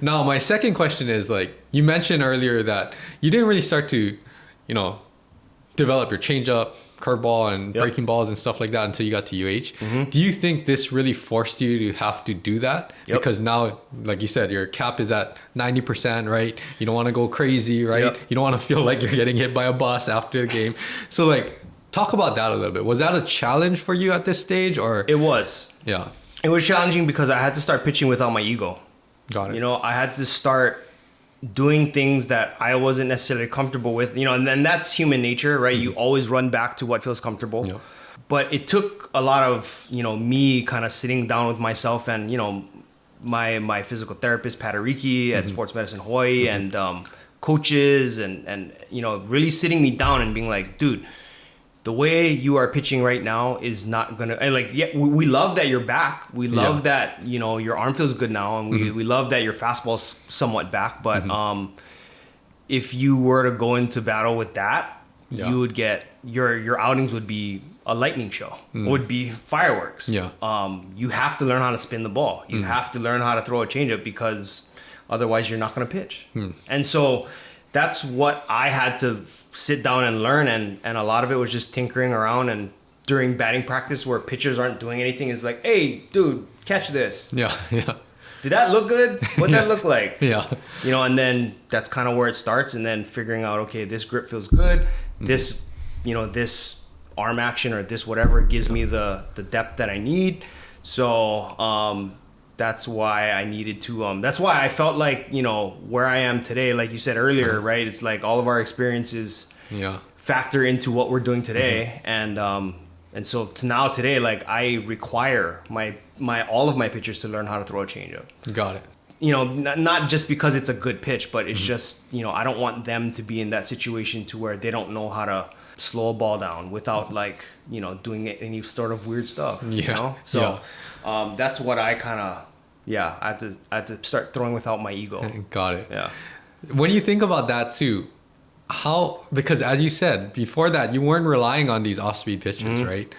Now, my second question is, like, you mentioned earlier that you didn't really start to, develop your changeup, curveball, and breaking balls and stuff like that until you got to UH. Mm-hmm. Do you think this really forced you to have to do that? Yep. Because now, like you said, your cap is at 90%, right? You don't want to go crazy, right? Yep. You don't want to feel like you're getting hit by a bus after the game. So, like, talk about that a little bit. Was that a challenge for you at this stage, or? It was. Yeah. It was challenging because I had to start pitching without my ego. Got it. I had to start doing things that I wasn't necessarily comfortable with, and then that's human nature, right? Mm-hmm. You always run back to what feels comfortable. Yeah. But it took a lot of, me kind of sitting down with myself and, my physical therapist, Pat Ariki at Sports Medicine Hawaii, and coaches and really sitting me down and being like, dude, the way you are pitching right now is not gonna, and like, yeah, we love that you're back. We love that, your arm feels good now, and we love that your fastball's somewhat back. But if you were to go into battle with that, you would get, your outings would be a lightning show, would be fireworks. Yeah. You have to learn how to spin the ball. You have to learn how to throw a changeup, because otherwise you're not gonna pitch. And so that's what I had to sit down and learn, and a lot of it was just tinkering around, and during batting practice where pitchers aren't doing anything is like, hey, dude, catch this. Yeah. Did that look good? What'd that look like? Yeah. And then that's kind of where it starts, and then figuring out, okay, this grip feels good. This, this arm action or this whatever gives me the depth that I need. So, that's why I needed to, that's why I felt like, where I am today, like you said earlier, right? It's like all of our experiences factor into what we're doing today. And so today, like, I require all of my pitchers to learn how to throw a changeup. Got it. Not just because it's a good pitch, but it's just, I don't want them to be in that situation to where they don't know how to slow a ball down without like, doing any sort of weird stuff, So that's what I kind of, I had to start throwing without my ego. Got it. Yeah. When you think about that too, because as you said, before that, you weren't relying on these off-speed pitches, right?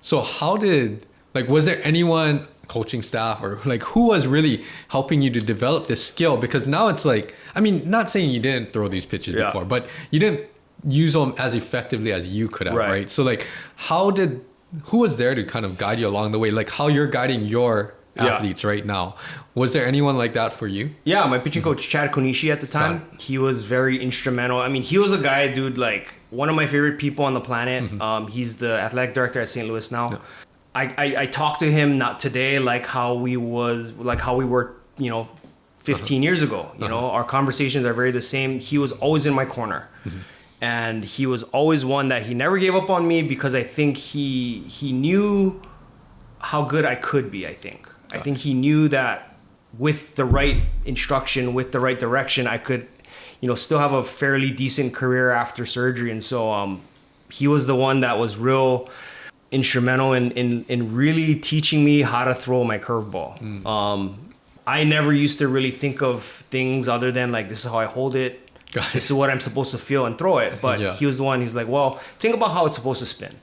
So was there anyone, coaching staff, or like who was really helping you to develop this skill? Because now it's like, I mean, not saying you didn't throw these pitches before, but you didn't use them as effectively as you could have, right? So like, who was there to kind of guide you along the way? Like how you're guiding your athletes right now. Was there anyone like that for you? Yeah, my pitching coach, Chad Konishi at the time, he was very instrumental. I mean, he was a guy, dude, like one of my favorite people on the planet. He's the athletic director at St. Louis now. Yeah. I talked to him not today, like how we were, 15 years ago. Our conversations are very the same. He was always in my corner. And he was always one that he never gave up on me, because I think he knew how good I could be, I think. I think he knew that with the right instruction, with the right direction, I could, still have a fairly decent career after surgery. And so he was the one that was real instrumental in really teaching me how to throw my curveball. I never used to really think of things other than like, this is how I hold it. This is what I'm supposed to feel and throw it. But he was the one, he's like, well, think about how it's supposed to spin.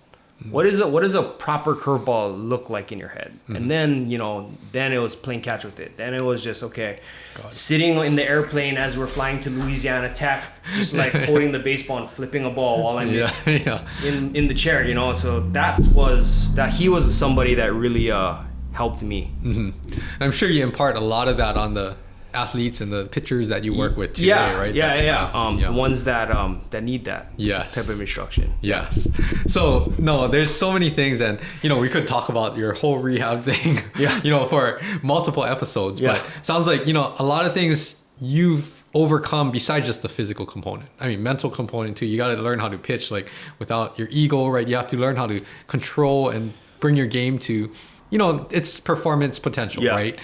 What does a proper curveball look like in your head? And then, then it was playing catch with it. Then it was just, okay, sitting in the airplane as we're flying to Louisiana Tech, just like holding the baseball and flipping a ball while I'm in the chair, So he was somebody that really helped me. I'm sure you impart a lot of that on the athletes and the pitchers that you work with today, right? The ones that need that type of instruction. Yes. So no, there's so many things, and we could talk about your whole rehab thing for multiple episodes, but sounds like a lot of things you've overcome besides just the physical component. I mean, mental component too. You got to learn how to pitch like without your ego, right? You have to learn how to control and bring your game to its performance potential, right?